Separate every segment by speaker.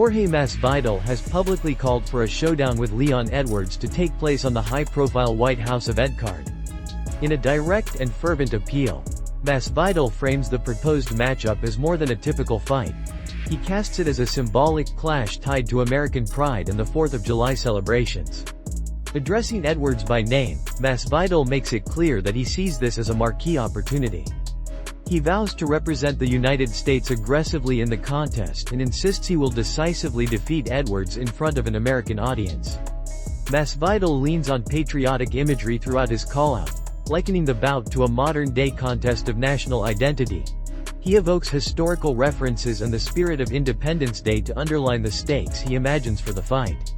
Speaker 1: Jorge Masvidal has publicly called for a showdown with Leon Edwards to take place on the high-profile White House event card. In a direct and fervent appeal, Masvidal frames the proposed matchup as more than a typical fight. He casts it as a symbolic clash tied to American pride and the 4th of July celebrations. Addressing Edwards by name, Masvidal makes it clear that he sees this as a marquee opportunity. He vows to represent the United States aggressively in the contest and insists he will decisively defeat Edwards in front of an American audience. Masvidal leans on patriotic imagery throughout his call-out, likening the bout to a modern-day contest of national identity. He evokes historical references and the spirit of Independence Day to underline the stakes he imagines for the fight.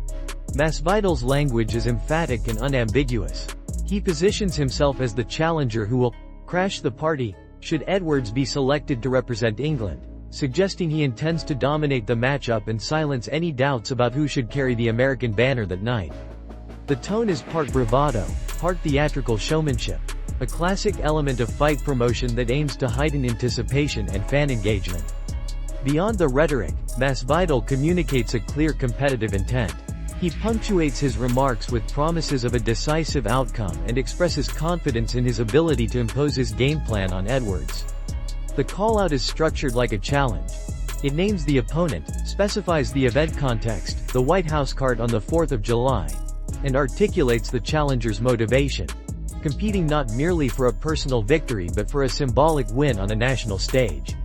Speaker 1: Masvidal's language is emphatic and unambiguous. He positions himself as the challenger who will crash the party should Edwards be selected to represent England, suggesting he intends to dominate the matchup and silence any doubts about who should carry the American banner that night. The tone is part bravado, part theatrical showmanship, a classic element of fight promotion that aims to heighten anticipation and fan engagement. Beyond the rhetoric, Masvidal communicates a clear competitive intent. He punctuates his remarks with promises of a decisive outcome and expresses confidence in his ability to impose his game plan on Edwards. The call-out is structured like a challenge. It names the opponent, specifies the event context, the White House card on the 4th of July, and articulates the challenger's motivation, competing not merely for a personal victory but for a symbolic win on a national stage.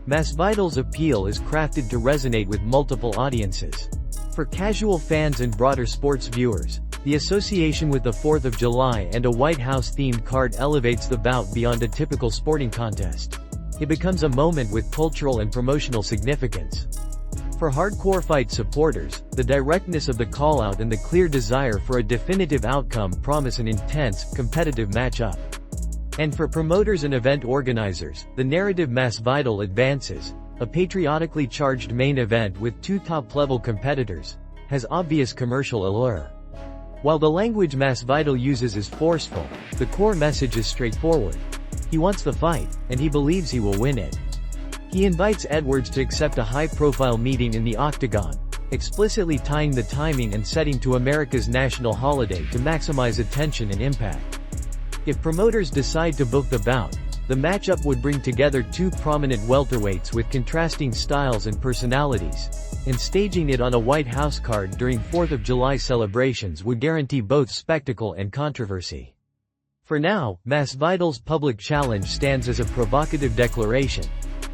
Speaker 1: Masvidal's appeal is crafted to resonate with multiple audiences. For casual fans and broader sports viewers, the association with the 4th of July and a White House-themed card elevates the bout beyond a typical sporting contest. It becomes a moment with cultural and promotional significance. For hardcore fight supporters, the directness of the call-out and the clear desire for a definitive outcome promise an intense, competitive matchup. And for promoters and event organizers, the narrative Masvidal advances, a patriotically charged main event with two top-level competitors, has obvious commercial allure. While the language Masvidal uses is forceful, the core message is straightforward. He wants the fight, and he believes he will win it. He invites Edwards to accept a high-profile meeting in the octagon, explicitly tying the timing and setting to America's national holiday to maximize attention and impact. If promoters decide to book the bout, the matchup would bring together two prominent welterweights with contrasting styles and personalities, and staging it on a White House card during 4th of July celebrations would guarantee both spectacle and controversy. For now, Masvidal's public challenge stands as a provocative declaration,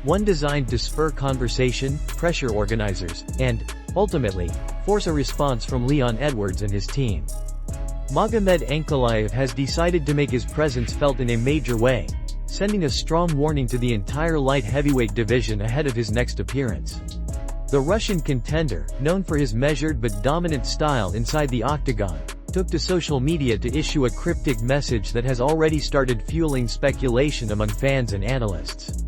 Speaker 1: one designed to spur conversation, pressure organizers, and, ultimately, force a response from Leon Edwards and his team. Magomed Ankalaev has decided to make his presence felt in a major way, sending a strong warning to the entire light heavyweight division ahead of his next appearance. The Russian contender, known for his measured but dominant style inside the octagon, took to social media to issue a cryptic message that has already started fueling speculation among fans and analysts.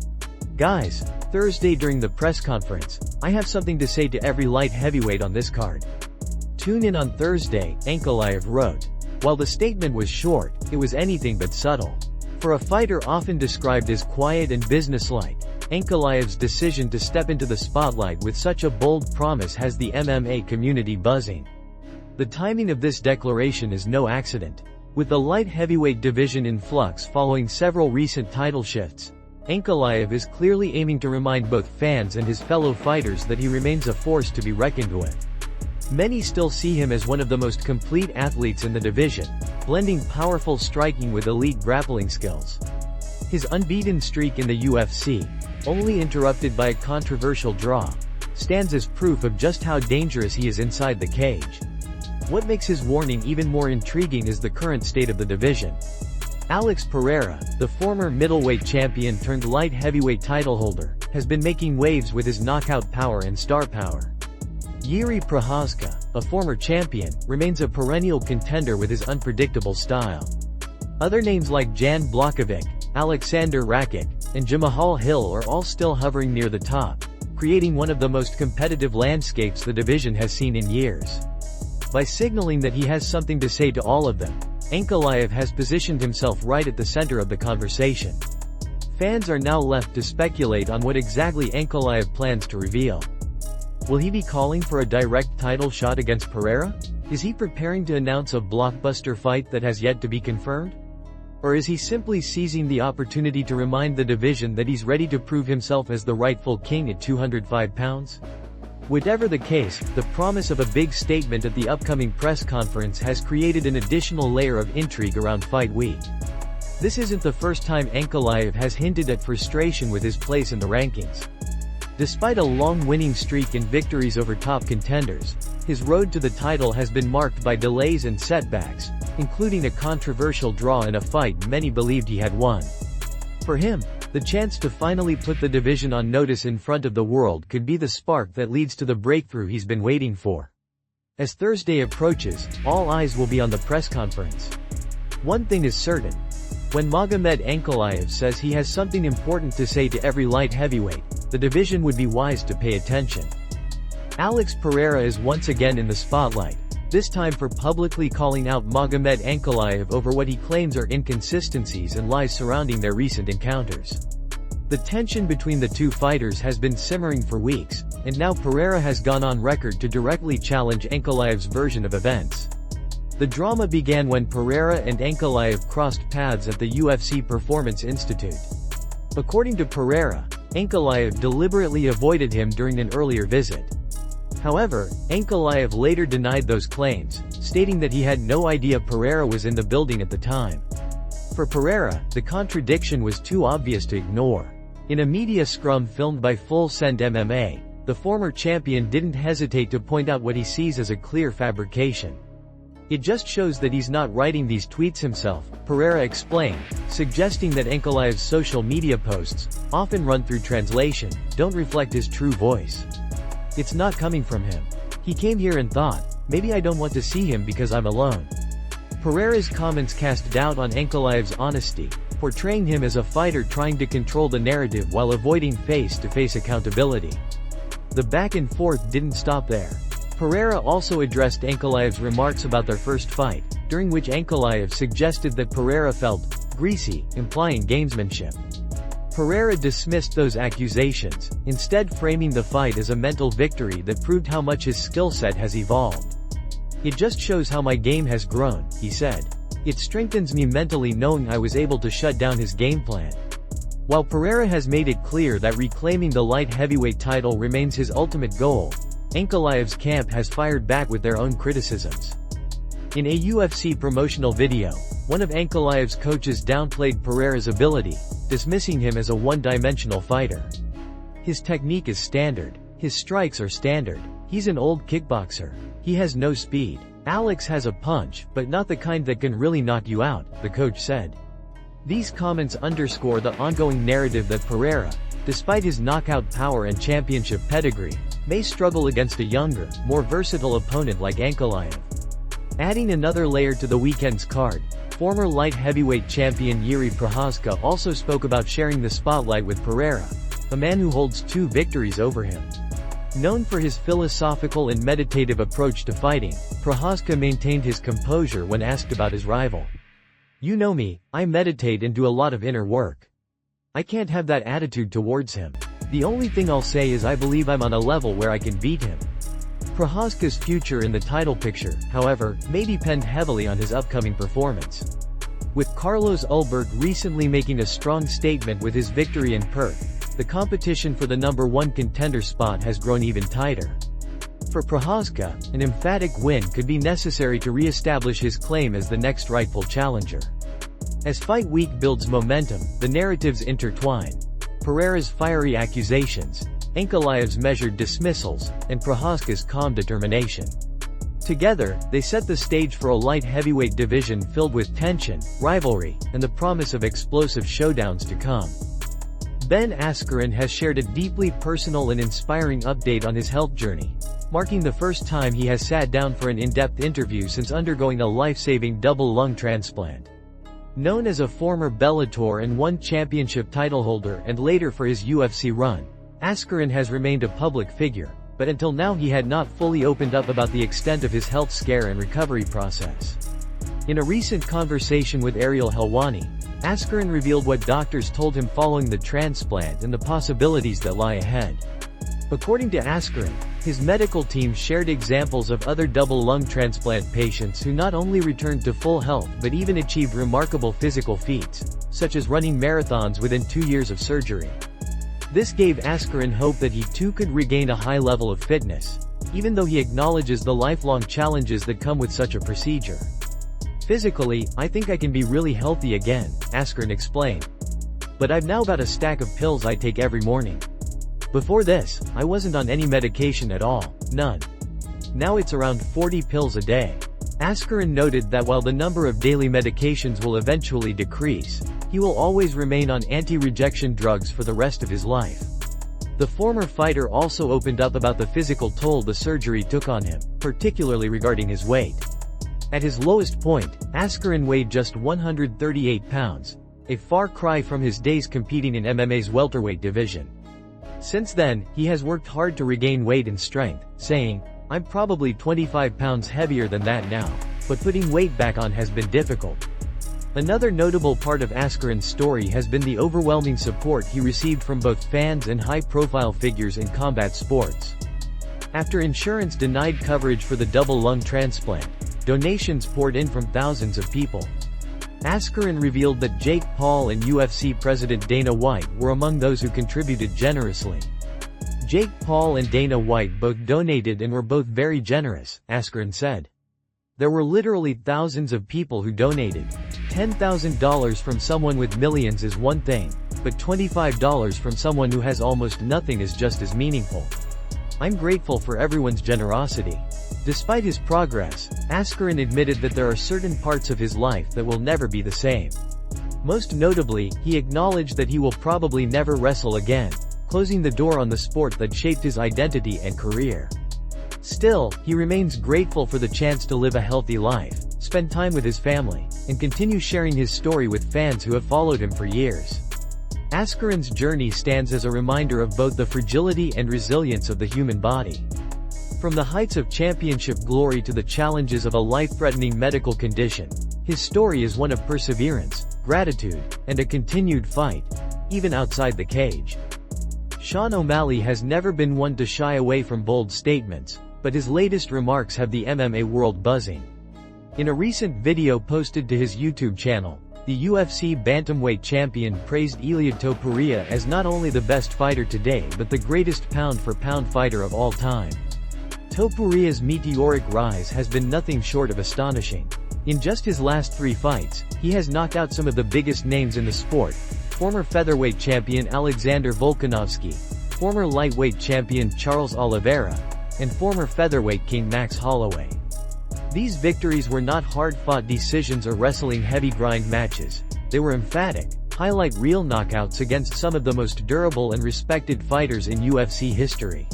Speaker 1: "Guys, Thursday during the press conference, I have something to say to every light heavyweight on this card. Tune in on Thursday," Ankalaev wrote. While the statement was short, it was anything but subtle. For a fighter often described as quiet and businesslike, Ankalaev's decision to step into the spotlight with such a bold promise has the MMA community buzzing. The timing of this declaration is no accident. With the light heavyweight division in flux following several recent title shifts, Ankalaev is clearly aiming to remind both fans and his fellow fighters that he remains a force to be reckoned with. Many still see him as one of the most complete athletes in the division, blending powerful striking with elite grappling skills. His unbeaten streak in the UFC, only interrupted by a controversial draw, stands as proof of just how dangerous he is inside the cage. What makes his warning even more intriguing is the current state of the division. Alex Pereira, the former middleweight champion turned light heavyweight title holder, has been making waves with his knockout power and star power. Yuri Prochazka, a former champion, remains a perennial contender with his unpredictable style. Other names like Jan Blachowicz, Alexander Rakic, and Jamahal Hill are all still hovering near the top, creating one of the most competitive landscapes the division has seen in years. By signaling that he has something to say to all of them, Ankalaev has positioned himself right at the center of the conversation. Fans are now left to speculate on what exactly Ankalaev plans to reveal. Will he be calling for a direct title shot against Pereira? Is he preparing to announce a blockbuster fight that has yet to be confirmed? Or is he simply seizing the opportunity to remind the division that he's ready to prove himself as the rightful king at 205 pounds? Whatever the case, the promise of a big statement at the upcoming press conference has created an additional layer of intrigue around fight week. This isn't the first time Ankalaev has hinted at frustration with his place in the rankings. Despite a long winning streak in victories over top contenders, his road to the title has been marked by delays and setbacks, including a controversial draw in a fight many believed he had won. For him, the chance to finally put the division on notice in front of the world could be the spark that leads to the breakthrough he's been waiting for. As Thursday approaches, all eyes will be on the press conference. One thing is certain. When Magomed Ankalaev says he has something important to say to every light heavyweight, the division would be wise to pay attention. Alex Pereira is once again in the spotlight, this time for publicly calling out Magomed Ankalaev over what he claims are inconsistencies and lies surrounding their recent encounters. The tension between the two fighters has been simmering for weeks, and now Pereira has gone on record to directly challenge Ankalaev's version of events. The drama began when Pereira and Ankalaev crossed paths at the UFC Performance Institute. According to Pereira, Ankalaev deliberately avoided him during an earlier visit. However, Ankalaev later denied those claims, stating that he had no idea Pereira was in the building at the time. For Pereira, the contradiction was too obvious to ignore. In a media scrum filmed by Full Send MMA, the former champion didn't hesitate to point out what he sees as a clear fabrication. It just shows that he's not writing these tweets himself, Pereira explained, suggesting that Ankalaev's social media posts, often run through translation, don't reflect his true voice. It's not coming from him. He came here and thought, maybe I don't want to see him because I'm alone. Pereira's comments cast doubt on Ankalaev's honesty, portraying him as a fighter trying to control the narrative while avoiding face-to-face accountability. The back and forth didn't stop there. Pereira also addressed Ankalaev's remarks about their first fight, during which Ankalaev suggested that Pereira felt greasy, implying gamesmanship. Pereira dismissed those accusations, instead framing the fight as a mental victory that proved how much his skill set has evolved. It just shows how my game has grown, he said. It strengthens me mentally knowing I was able to shut down his game plan. While Pereira has made it clear that reclaiming the light heavyweight title remains his ultimate goal, Ankalaev's camp has fired back with their own criticisms. In a UFC promotional video, one of Ankalaev's coaches downplayed Pereira's ability, dismissing him as a one-dimensional fighter. His technique is standard. His strikes are standard. He's an old kickboxer. He has no speed. Alex has a punch, but not the kind that can really knock you out, the coach said. These comments underscore the ongoing narrative that Pereira, despite his knockout power and championship pedigree, may struggle against a younger, more versatile opponent like Ankalaev. Adding another layer to the weekend's card, former light heavyweight champion Jiří Procházka also spoke about sharing the spotlight with Pereira, a man who holds 2 victories over him. Known for his philosophical and meditative approach to fighting, Procházka maintained his composure when asked about his rival. "You know me, I meditate and do a lot of inner work. I can't have that attitude towards him. The only thing I'll say is I believe I'm on a level where I can beat him." Procházka's future in the title picture, however, may depend heavily on his upcoming performance. With Carlos Ulberg recently making a strong statement with his victory in Perth, the competition for the #1 contender spot has grown even tighter. For Procházka, an emphatic win could be necessary to re-establish his claim as the next rightful challenger. As fight week builds momentum, the narratives intertwine. Pereira's fiery accusations, Ankalaev's measured dismissals, and Procházka's calm determination. Together, they set the stage for a light heavyweight division filled with tension, rivalry, and the promise of explosive showdowns to come. Ben Askren has shared a deeply personal and inspiring update on his health journey, marking the first time he has sat down for an in-depth interview since undergoing a life-saving double lung transplant. Known as a former Bellator and ONE Championship title holder and later for his UFC run, Askren has remained a public figure, but until now he had not fully opened up about the extent of his health scare and recovery process. In a recent conversation with Ariel Helwani, Askren revealed what doctors told him following the transplant and the possibilities that lie ahead. According to Askren, his medical team shared examples of other double lung transplant patients who not only returned to full health but even achieved remarkable physical feats, such as running marathons within 2 years of surgery. This gave Askren hope that he too could regain a high level of fitness, even though he acknowledges the lifelong challenges that come with such a procedure. "Physically, I think I can be really healthy again," Askren explained. "But I've now got a stack of pills I take every morning. Before this, I wasn't on any medication at all, none. Now it's around 40 pills a day." Askren noted that while the number of daily medications will eventually decrease, he will always remain on anti-rejection drugs for the rest of his life. The former fighter also opened up about the physical toll the surgery took on him, particularly regarding his weight. At his lowest point, Askren weighed just 138 pounds, a far cry from his days competing in MMA's welterweight division. Since then, he has worked hard to regain weight and strength, saying, "I'm probably 25 pounds heavier than that now, but putting weight back on has been difficult." Another notable part of Askren's story has been the overwhelming support he received from both fans and high-profile figures in combat sports. After insurance denied coverage for the double lung transplant, donations poured in from thousands of people. Askren revealed that Jake Paul and UFC president Dana White were among those who contributed generously. Jake Paul and Dana White both donated and were both very generous, Askren said. "There were literally thousands of people who donated. $10,000 from someone with millions is one thing, but $25 from someone who has almost nothing is just as meaningful. I'm grateful for everyone's generosity." Despite his progress, Askren admitted that there are certain parts of his life that will never be the same. Most notably, he acknowledged that he will probably never wrestle again, closing the door on the sport that shaped his identity and career. Still, he remains grateful for the chance to live a healthy life, spend time with his family, and continue sharing his story with fans who have followed him for years. Askren's journey stands as a reminder of both the fragility and resilience of the human body. From the heights of championship glory to the challenges of a life-threatening medical condition, his story is one of perseverance, gratitude, and a continued fight, even outside the cage. Sean O'Malley has never been one to shy away from bold statements, but his latest remarks have the MMA world buzzing. In a recent video posted to his YouTube channel, the UFC bantamweight champion praised Ilia Topuria as not only the best fighter today but the greatest pound-for-pound fighter of all time. Topuria's meteoric rise has been nothing short of astonishing. In just his last 3 fights, he has knocked out some of the biggest names in the sport: former featherweight champion Alexander Volkanovski, former lightweight champion Charles Oliveira, and former featherweight king Max Holloway. These victories were not hard-fought decisions or wrestling heavy grind matches. They were emphatic, highlight reel knockouts against some of the most durable and respected fighters in UFC history.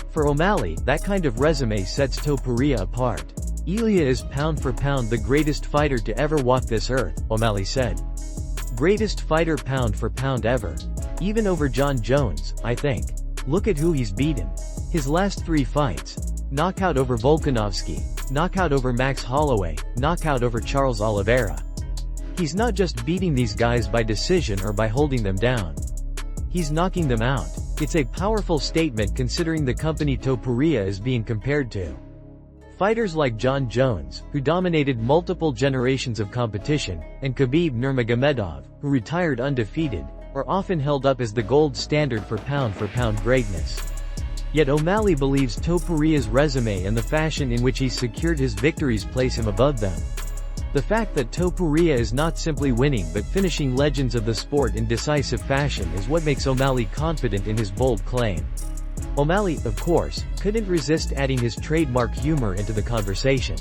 Speaker 1: For O'Malley, that kind of resume sets Topuria apart. "Ilia is pound for pound the greatest fighter to ever walk this earth," O'Malley said. "Greatest fighter pound for pound ever. Even over John Jones, I think. Look at who he's beaten. His last 3 fights. Knockout over Volkanovski, knockout over Max Holloway, knockout over Charles Oliveira. He's not just beating these guys by decision or by holding them down. He's knocking them out. It's a powerful statement considering the company Topuria is being compared to. Fighters like John Jones, who dominated multiple generations of competition, and Khabib Nurmagomedov, who retired undefeated, are often held up as the gold standard for pound-for-pound greatness. Yet O'Malley believes Topuria's resume and the fashion in which he's secured his victories place him above them. The fact that Topuria is not simply winning but finishing legends of the sport in decisive fashion is what makes O'Malley confident in his bold claim. O'Malley, of course, couldn't resist adding his trademark humor into the conversation.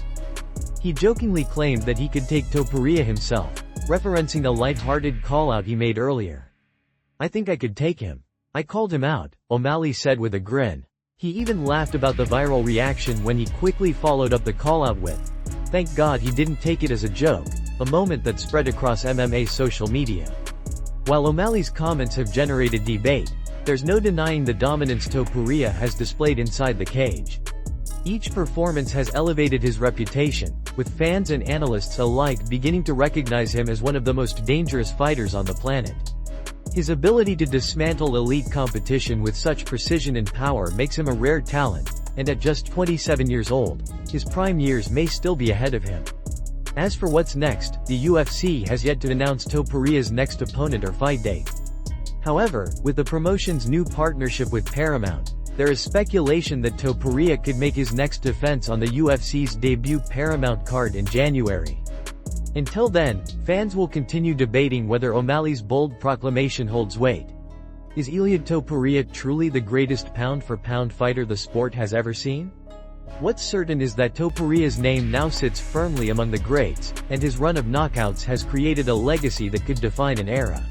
Speaker 1: He jokingly claimed that he could take Topuria himself, referencing a light-hearted call-out he made earlier. "I think I could take him. I called him out," O'Malley said with a grin. He even laughed about the viral reaction when he quickly followed up the call-out with, "Thank God he didn't take it as a joke," a moment that spread across MMA social media. While O'Malley's comments have generated debate, there's no denying the dominance Topuria has displayed inside the cage. Each performance has elevated his reputation, with fans and analysts alike beginning to recognize him as one of the most dangerous fighters on the planet. His ability to dismantle elite competition with such precision and power makes him a rare talent, and at just 27 years old, his prime years may still be ahead of him. As for what's next, the UFC has yet to announce Topueria's next opponent or fight date. However, with the promotion's new partnership with Paramount, there is speculation that Topuria could make his next defense on the UFC's debut Paramount card in January. Until then, fans will continue debating whether O'Malley's bold proclamation holds weight. Is Ilia Topuria truly the greatest pound-for-pound fighter the sport has ever seen? What's certain is that Topuria's name now sits firmly among the greats, and his run of knockouts has created a legacy that could define an era.